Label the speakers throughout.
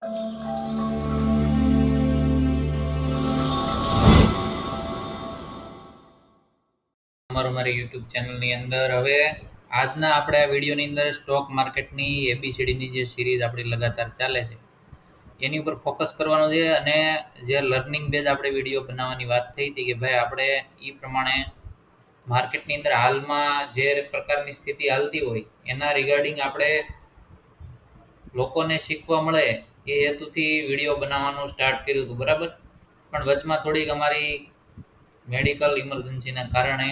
Speaker 1: તમારું મારી યુટ્યુબ ચેનલની અંદર હવે આજના આપણે આ વિડીયોની અંદર સ્ટોક માર્કેટની એબીસીડીની જે સિરીઝ આપણી લગાતાર ચાલે છે એની ઉપર ફોકસ કરવાનું છે. અને જે લર્નિંગ બેઝ આપણે વિડીયો બનાવવાની વાત થઈ હતી કે ભાઈ આપણે એ પ્રમાણે માર્કેટની અંદર હાલમાં જે પ્રકારની સ્થિતિ હાલતી હોય એના રિગાર્ડિંગ આપણે લોકોને શીખવા મળે એ હેતુથી વિડીયો બનાવવાનું સ્ટાર્ટ કર્યું હતું, બરાબર. પણ વચમાં થોડીક અમારી મેડિકલ ઇમરજન્સીના કારણે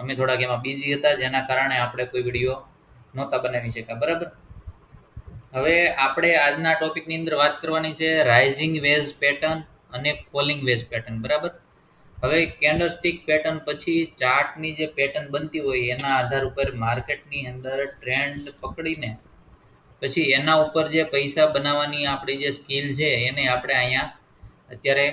Speaker 1: અમે થોડાક એમાં બિઝી હતા, જેના કારણે આપણે કોઈ વિડીયો નહોતા બનાવી શક્યા, બરાબર. હવે આપણે આજના ટોપિકની અંદર વાત કરવાની છે રાઇઝિંગ વેજ પેટર્ન અને ફોલિંગ વેજ પેટર્ન, બરાબર. હવે કેન્ડલસ્ટિક પેટર્ન પછી ચાર્ટની જે પેટર્ન બનતી હોય એના આધાર ઉપર માર્કેટની અંદર ટ્રેન્ડ પકડીને પછી એના ઉપર જે પૈસા બનાવવાની આપણી જે સ્કિલ છે એને આપણે અહીંયા અત્યારે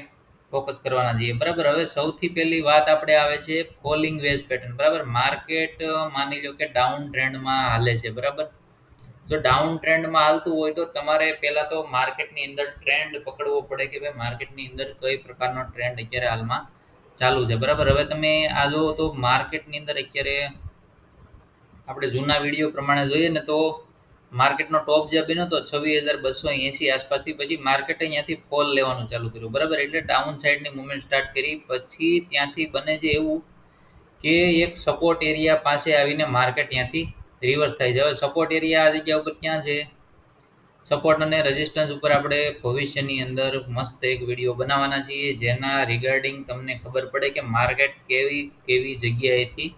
Speaker 1: ફોકસ કરવાના છીએ, બરાબર. હવે સૌથી પહેલી વાત આપણે આવે છે ફોલિંગ વેજ પેટર્ન, બરાબર. માર્કેટ માની લો કે ડાઉન ટ્રેન્ડમાં હાલે છે, બરાબર. જો ડાઉન ટ્રેન્ડમાં હાલતું હોય તો તમારે પહેલા તો માર્કેટની અંદર ટ્રેન્ડ પકડવો પડે કે ભાઈ માર્કેટની અંદર કઈ પ્રકારનો ટ્રેન્ડ અત્યારે હાલમાં ચાલુ છે, બરાબર. હવે તમે આ જો તો માર્કેટની અંદર અત્યારે આપણે જૂના વિડીયો પ્રમાણે જોઈએ ને તો માર્કેટનો ટોપ જે બન્યો તો 26,280 આસપાસથી પછી માર્કેટે અહીંયાથી ફોલ લેવાનું ચાલુ કર્યું, બરાબર. એટલે ડાઉન સાઈડની મુવમેન્ટ સ્ટાર્ટ કરી પછી ત્યાંથી બને છે એવું કે એક સપોર્ટ એરિયા પાસે આવીને માર્કેટ ત્યાંથી રિવર્સ થાય છે. હવે સપોર્ટ એરિયા આ જગ્યા ઉપર ક્યાં છે? સપોર્ટ અને રેઝિસ્ટન્સ ઉપર આપણે ભવિષ્યની અંદર મસ્ત એક વિડીયો બનાવવાના છીએ, જેના રિગાર્ડિંગ તમને ખબર પડે કે માર્કેટ કેવી કેવી જગ્યાએથી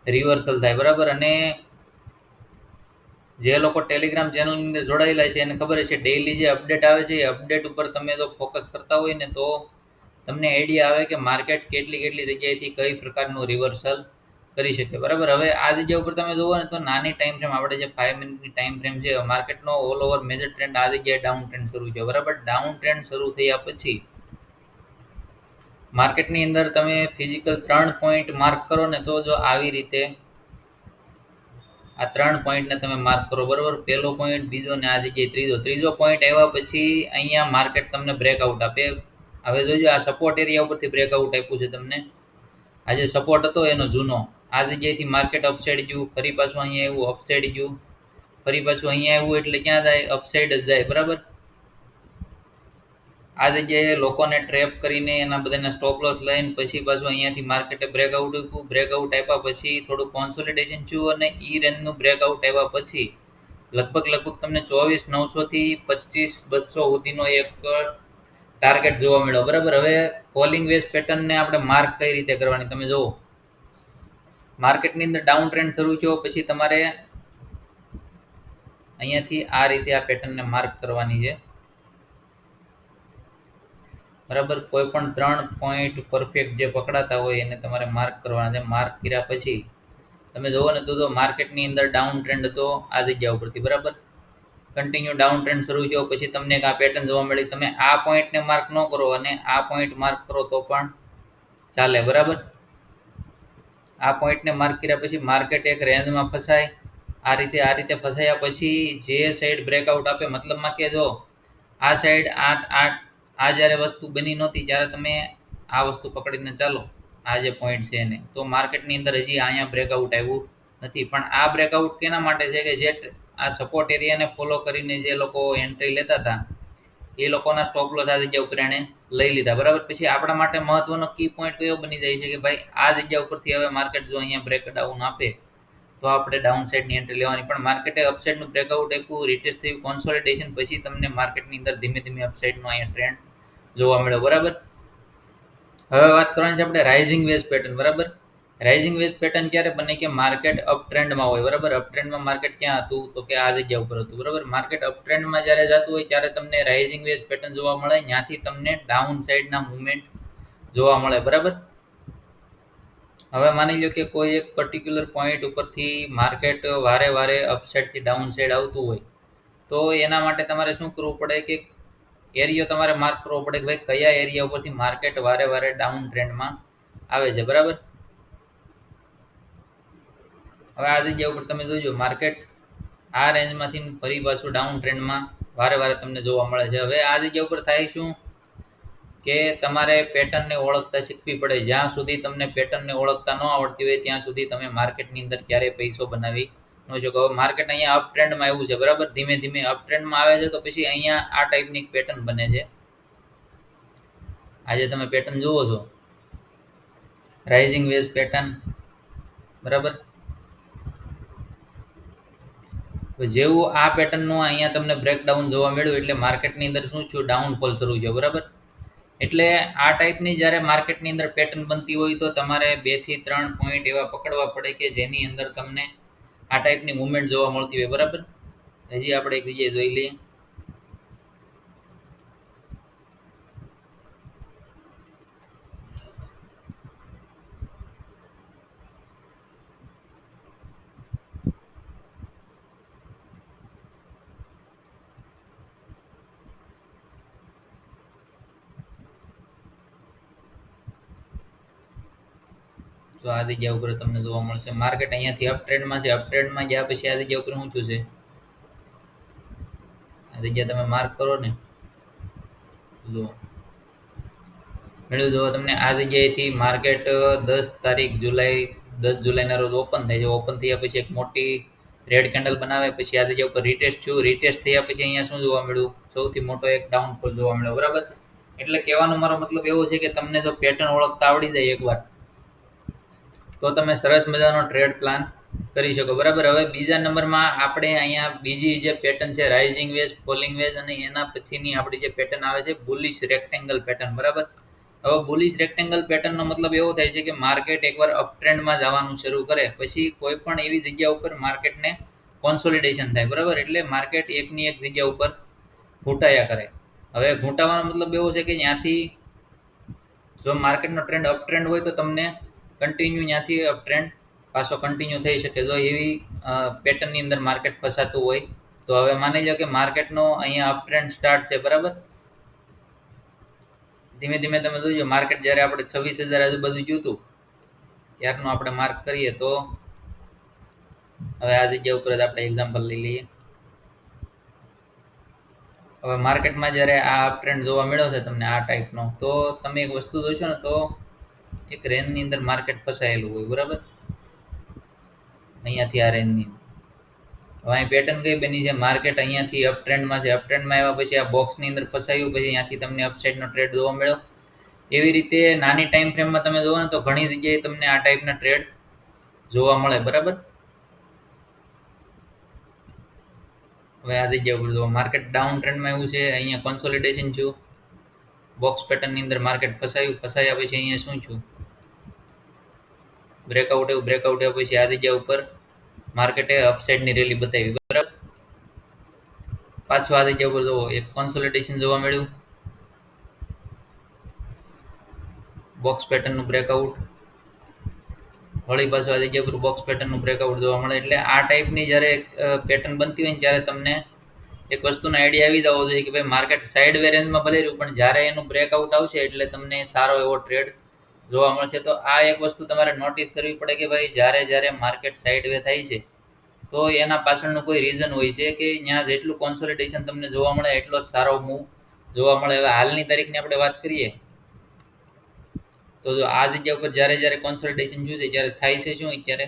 Speaker 1: રિવર્સલ થાય, બરાબર. અને જે લોકો ટેલિગ્રામ ચેનલની અંદર જોડાયેલા છે એને ખબર છે ડેઈલી જે અપડેટ આવે છે એ અપડેટ ઉપર તમે જો ફોકસ કરતા હોય ને તો તમને આઈડિયા આવે કે માર્કેટ કેટલી કેટલી જગ્યાએથી કઈ પ્રકારનું રિવર્સલ કરી શકે, બરાબર. હવે આ જગ્યા ઉપર તમે જુઓ ને તો નાની ટાઈમ ફ્રેમ આપણે જે 5 મિનિટની ટાઈમ ફ્રેમ છે માર્કેટનો ઓલ ઓવર મેજર ટ્રેન્ડ આ જગ્યાએ ડાઉન ટ્રેન્ડ શરૂ છે, બરાબર. ડાઉન ટ્રેન્ડ શરૂ થયા પછી માર્કેટની અંદર તમે ફિઝિકલ 3 પોઈન્ટ માર્ક કરો ને તો જો આવી રીતે આ 3 પોઈન્ટને તમે માર્ક કરો, બરાબર. પહેલો પોઈન્ટ, બીજો ને આ જગ્યાએ ત્રીજો પોઈન્ટ આવ્યા પછી અહીંયા માર્કેટ તમને બ્રેકઆઉટ આપે. હવે જોજો આ સપોર્ટ એરિયા ઉપરથી બ્રેકઆઉટ આપ્યું છે તમને. આ જે સપોર્ટ હતો એનો જૂનો આ જગ્યાએથી માર્કેટ અપસાઇડ ગયું, ફરી પાછું અહીંયા એવું અપસાઇડ ગયું, ફરી પાછું અહીંયા આવ્યું, એટલે ક્યાં જાય? અપસાઇડ જ જાય, બરાબર. આ જગ્યાએ લોકોને ટ્રેપ કરીને એના બધાના સ્ટોપ લોસ લઈને પછી પાછું અહીંયાથી માર્કેટે બ્રેકઆઉટ આપ્યું. બ્રેકઆઉટ આપ્યા પછી થોડું કોન્સોલિડેશન થયું અને ઈ રેન્જનું બ્રેકઆઉટ આવ્યા પછી લગભગ તમને 24,900 થી 25,200 સુધીનો એક ટાર્ગેટ જોવા મળ્યો, બરાબર. હવે ફોલિંગ વેજ પેટર્નને આપણે માર્ક કઈ રીતે કરવાની તમે જુઓ. માર્કેટની અંદર ડાઉન ટ્રેન્ડ શરૂ થયો પછી તમારે અહીંયાથી આ રીતે આ પેટર્નને માર્ક કરવાની છે, બરાબર. કોઈ પણ 3 પોઈન્ટ પરફેક્ટ જે પકડાતા હોય એને તમારે માર્ક કરવાના છે. માર્ક કર્યા પછી તમે જુઓ ને તો માર્કેટની અંદર ડાઉન ટ્રેન્ડ હતો આ જગ્યા ઉપરથી, બરાબર. કન્ટિન્યુ ડાઉન ટ્રેન્ડ શરૂ થયો પછી તમને એક આ પેટર્ન જોવા મળી. તમે આ પોઈન્ટને માર્ક ન કરો અને આ પોઈન્ટ માર્ક કરો તો પણ ચાલે, બરાબર. આ પોઈન્ટને માર્ક કર્યા પછી માર્કેટ એક રેન્જમાં ફસાય. આ રીતે ફસાયા પછી જે સાઈડ બ્રેકઆઉટ આપે, મતલબમાં કે જો આ સાઈડ આ જ્યારે વસ્તુ બની નહોતી ત્યારે તમે આ વસ્તુ પકડીને ચાલો, આ જે પોઈન્ટ છે એને, તો માર્કેટની અંદર હજી અહીંયા બ્રેકઆઉટ આવ્યું નથી. પણ આ બ્રેકઆઉટ કેના માટે છે કે જે આ સપોર્ટ એરિયાને ફોલો કરીને જે લોકો એન્ટ્રી લેતા હતા એ લોકોના સ્ટોપ લોસ આ જગ્યા ઉપર એણે લઈ લીધા, બરાબર. પછી આપણા માટે મહત્વનો કી પોઈન્ટ કયો બની જાય છે કે ભાઈ આ જગ્યા ઉપરથી હવે માર્કેટ જો અહીંયા બ્રેકડાઉન આપે તો આપણે ડાઉન સાઈડની એન્ટ્રી લેવાની. પણ માર્કેટે અપસાઇડનું બ્રેકઆઉટ આપ્યું, રિટેસ્ટ થયું, કોન્સોલિડેશન પછી તમને માર્કેટની અંદર ધીમે ધીમે અપસાઇડનો અહીંયા ટ્રેન્ડ જોવા મળ્યો, બરાબર. હવે વાત કરવાની છે આપણે રાઇઝિંગ વેજ પેટર્ન, બરાબર. રાઇઝિંગ વેજ પેટર્ન ક્યારે બને કે માર્કેટ અપ ટ્રેન્ડમાં હોય, બરાબર. અપ ટ્રેન્ડમાં માર્કેટ ક્યાં હતું તો કે આ જગ્યા ઉપર હતું, બરાબર. માર્કેટ અપ ટ્રેન્ડમાં જ્યારે જતું હોય ત્યારે તમને રાઇઝિંગ વેજ પેટર્ન જોવા મળે, ત્યાંથી તમને ડાઉન સાઈડના મુવમેન્ટ જોવા મળે, બરાબર. હવે માની લો કે કોઈ એક પર્ટિક્યુલર પોઈન્ટ ઉપરથી માર્કેટ વારે અપસાઇડથી ડાઉન સાઈડ આવતું હોય તો એના માટે તમારે શું કરવું પડે કે એરિયો તમારે માર્ક કરવો પડે કે ભાઈ કયા એરિયા ઉપરથી માર્કેટ વારે ડાઉન ટ્રેન્ડમાં આવે છે, બરાબર. હવે આ જગ્યા ઉપર તમે જોજો માર્કેટ આ રેન્જમાંથી ફરી પાછું ડાઉન ટ્રેન્ડમાં વારે વારે તમને જોવા મળે છે. હવે આ જગ્યા ઉપર થાય શું કે તમારે પેટર્નને ઓળખતા શીખવી પડે. જ્યાં સુધી તમને પેટર્નને ઓળખતા ન આવડતી હોય ત્યાં સુધી તમે માર્કેટની અંદર ક્યારેય પૈસો બનાવી ન શકો. હવે માર્કેટ અહીંયા અપ ટ્રેન્ડમાં આવ્યું છે, બરાબર, ધીમે ધીમે અપ ટ્રેન્ડમાં આવે છે, તો પછી અહીંયા આ ટાઈપની પેટર્ન બને છે. આજે તમે પેટર્ન જુઓ છો, રાઇઝિંગ વેજ પેટર્ન, બરાબર. જેવું આ પેટર્નનું અહીંયા તમને બ્રેકડાઉન જોવા મળ્યું એટલે માર્કેટની અંદર શું થયું, ડાઉનફોલ શરૂ થયો, બરાબર. એટલે આ ટાઈપની જ્યારે માર્કેટની અંદર પેટર્ન બનતી હોય તો તમારે 2 થી 3 પોઈન્ટ એવા પકડવા પડે કે જેની અંદર તમને આ ટાઈપની મુવમેન્ટ જોવા મળતી હોય, બરાબર. હજી આપણે એક જગ્યાએ જોઈ લઈએ. તો આ જગ્યા ઉપર તમને જોવા મળશે માર્કેટ અહીંયાથી અપ ટ્રેન્ડમાં છે. અપ ટ્રેન્ડમાં ગયા પછી આ જગ્યા ઉપર શું થયું છે, આ જગ્યા તમે માર્ક કરો ને, જુઓ મેળવી દો તમને. આ જગ્યાએથી માર્કેટ 10 જુલાઈના રોજ ઓપન થાય છે. ઓપન થયા પછી એક મોટી રેડ કેન્ડલ બનાવે, પછી આ જગ્યા ઉપર રીટેસ્ટ થયું. રીટેસ્ટ થયા પછી અહીંયા શું જોવા મળ્યું, સૌથી મોટો એક ડાઉનફોલ જોવા મળ્યો, બરાબર. એટલે કહેવાનો મારો મતલબ એવો છે કે તમને જો પેટર્ન ઓળખતા આવડી જાય એકવાર તો તમે સરસ મજાનો ટ્રેડ પ્લાન કરી શકો, બરાબર. હવે બીજા નંબરમાં આપણે અહીંયા બીજી જે પેટર્ન છે રાઇઝિંગ વેજ, ફોલિંગ વેજ, અને એના પછીની આપણી જે પેટર્ન આવે છે બુલિશ રેક્ટેંગલ પેટર્ન, બરાબર. હવે બુલિશ રેક્ટેંગલ પેટર્નનો મતલબ એવો થાય છે કે માર્કેટ એકવાર અપ ટ્રેન્ડમાં જવાનું શરૂ કરે પછી કોઈ પણ એવી જગ્યા ઉપર માર્કેટને કોન્સોલિડેશન થાય, બરાબર. એટલે માર્કેટ એકની એક જગ્યા ઉપર ઘૂંટાયા કરે. હવે ઘૂંટાવાનો મતલબ એવો છે કે ત્યાંથી જો માર્કેટનો ટ્રેન્ડ અપ ટ્રેન્ડ હોય તો તમને કન્ટિન્યુ ત્યાંથી અપ ટ્રેન્ડ પાછો કન્ટિન્યુ થઈ શકે. જો એવી પેટર્નની અંદર માર્કેટ ફસાતું હોય તો હવે માની લો કે માર્કેટનો અહીંયા અપ ટ્રેન્ડ સ્ટાર્ટ છે, બરાબર. ધીમે ધીમે તમે જોજો માર્કેટ જ્યારે આપણે 26,000 આજુબાજુ ગયું હતું ત્યારનું આપણે માર્ક કરીએ તો હવે આ જગ્યા ઉપર જ આપણે એક્ઝામ્પલ લઈ લઈએ. હવે માર્કેટમાં જ્યારે આ અપ ટ્રેન્ડ જોવા મળ્યો છે તમને આ ટાઈપનો, તો તમે એક વસ્તુ જોશો ને તો એક રેન્જની અંદર માર્કેટ ફસાયેલું હોય, બરાબર. અહીંયાથી આ રેન્જની હવે અહીં પેટર્ન કઈ બની છે, માર્કેટ અહીંયાથી અપ ટ્રેન્ડમાં છે. અપ ટ્રેન્ડમાં આવ્યા પછી આ બોક્સની અંદર ફસાયું, પછી અહીંયાથી તમને અપસાઇડનો ટ્રેડ જોવા મળ્યો. એવી રીતે નાની ટાઈમ ફ્રેમમાં તમે જોવો ને તો ઘણી જગ્યાએ તમને આ ટાઈપના ટ્રેડ જોવા મળે, બરાબર. હવે આ જગ્યા ઉપર જો માર્કેટ ડાઉન ટ્રેન્ડમાં આવ્યું છે, અહીંયા કોન્સોલિડેશન થયું, બોક્સ પેટર્નની અંદર માર્કેટ ફસાયા પછી અહીંયા શું થયું, બ્રેકઆઉટ આવ્યું. બ્રેકઆઉટ આવ્યા પછી આ જગ્યા ઉપર માર્કેટે અપસાઇડની રેલી બતાવી, બરાબર. પાછું આ જગ્યા ઉપર જુઓ એક કોન્સોલિડેશન જોવા મળ્યું, બોક્સ પેટર્નનું બ્રેકઆઉટ, વળી પાછું આ જગ્યા ઉપર બોક્સ પેટર્નનું બ્રેકઆઉટ જોવા મળે. એટલે આ ટાઈપની જ્યારે પેટર્ન બનતી હોય ને ત્યારે તમને એક વસ્તુનો આઈડિયા આવી જવો જોઈએ કે ભાઈ માર્કેટ સાઇડ વે રેન્જમાં ભલે રહ્યું પણ જ્યારે એનું બ્રેકઆઉટ આવશે એટલે તમને સારો એવો ટ્રેડ જોવા મળશે. તો આ એક વસ્તુ તમારે નોટિસ કરવી પડે કે ભાઈ જ્યારે જ્યારે માર્કેટ સાઇડ વે થાય છે તો એના પાછળનું કોઈ રીઝન હોય છે કે ત્યાં જેટલું કોન્સોલિડેશન તમને જોવા મળે એટલો જ સારો મૂવ જોવા મળે. હવે હાલની તારીખની આપણે વાત કરીએ તો જો આ જગ્યા ઉપર જ્યારે જ્યારે કોન્સોલિડેશન થયું છે ત્યારે થાય છે શું, અત્યારે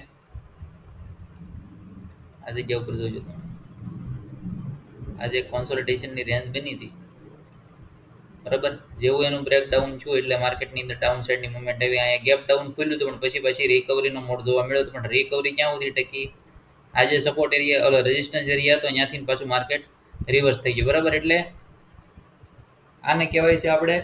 Speaker 1: આ જગ્યા ઉપર જોજો તમે, આજે કોન્સોલિડેશનની રેન્જ બની હતી, બરાબર. જેવું એનું બ્રેકડાઉન થયું એટલે માર્કેટની અંદર ડાઉન સાઈડની મુવમેન્ટ આવી. અહીંયા ગેપ ડાઉન ખુલ્યું હતું પણ પછી રિકવરીનો મોડ જોવા મળ્યો હતો. પણ રિકવરી ક્યાં સુધી ટકી, આજે સપોર્ટ એરિયા રેઝિસ્ટન્સ એરિયા હતો ત્યાંથી પાછું માર્કેટ રિવર્સ થઈ ગયું, બરાબર. એટલે આને કહેવાય છે આપણે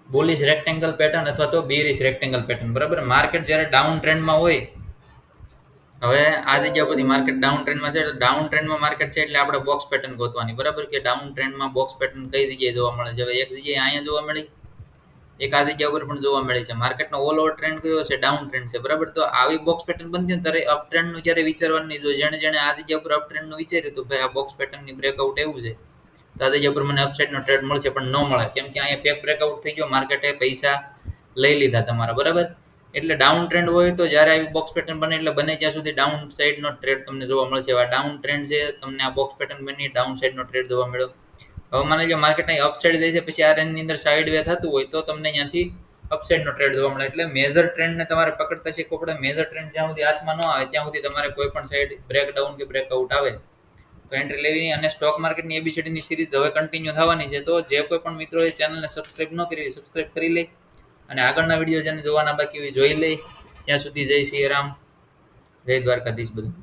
Speaker 1: બુલિશ રેક્ટેંગલ પેટર્ન અથવા તો બેરિશ રેક્ટેંગલ પેટર્ન, બરાબર. માર્કેટ જ્યારે ડાઉન ટ્રેન્ડમાં હોય, હવે આ જગ્યા પરથી માર્કેટ ડાઉન ટ્રેન્ડમાં છે, ડાઉન ટ્રેન્ડમાં માર્કેટ છે એટલે આપણે બોક્સ પેટર્ન ગોતવાની, બરાબર. કે ડાઉન ટ્રેન્ડમાં બોક્સ પેટર્ન કઈ જગ્યાએ જોવા મળે છે. હવે એક જગ્યાએ અહીંયા જોવા મળી, એક આ જગ્યા ઉપર પણ જોવા મળે છે. માર્કેટનો ઓલ ઓવર ટ્રેન્ડ કયો છે, ડાઉન ટ્રેન્ડ છે, બરાબર. તો આવી બોક્સ પેટર્ન બનતી ને ત્યારે અપ ટ્રેન્ડનું જ્યારે વિચારવાનું નહીં. જો જેણે આ જગ્યા ઉપર અપ ટ્રેન્ડનું વિચાર્યું તો ભાઈ આ બોક્સ પેટર્નની બ્રેકઆઉટ એવું છે તો આ જગ્યા ઉપર મને અપસાઇડનો ટ્રેડ મળશે, પણ ન મળે કેમ કે અહીંયા પેક બ્રેકઆઉટ થઈ ગયો, માર્કેટે પૈસા લઈ લીધા તમારા, બરાબર. એટલે ડાઉન ટ્રેન્ડ હોય તો જ્યારે આવી બોક્સ પેટર્ન બને એટલે બને ત્યાં સુધી ડાઉન સાઈડનો ટ્રેડ તમને જોવા મળશે. આ ડાઉન ટ્રેન્ડ છે, તમને આ બોક્સ પેટર્ન બની ડાઉન સાઈડનો ટ્રેડ જોવા મળ્યો. હવે માની લો માર્કેટ અહીં અપસાઇડ જાય છે, પછી આ રેન્જની અંદર સાઇડ વે થતું હોય તો તમને અહીંયાથી અપસાઇડનો ટ્રેડ જોવા મળે. એટલે મેજર ટ્રેન્ડને તમારે પકડતા શીખવું પડે. મેજર ટ્રેન્ડ જ્યાં સુધી હાથમાં ન આવે ત્યાં સુધી તમારે કોઈ પણ સાઈડ બ્રેકડાઉન કે બ્રેકઆઉટ આવે તો એન્ટ્રી લેવી. અને સ્ટોક માર્કેટની એબીસીડીની સિરીઝ હવે કન્ટિન્યુ થવાની છે. તો જે કોઈ પણ મિત્રોએ ચેનલને સબસ્ક્રાઇબ ન કરી સબસ્ક્રાઇબ કરી લે અને આગળના વિડીયો જેને જોવાના બાકી હોય જોઈ લે. ત્યાં સુધી જય શ્રી રામ, જય દ્વારકાધીશ બધું.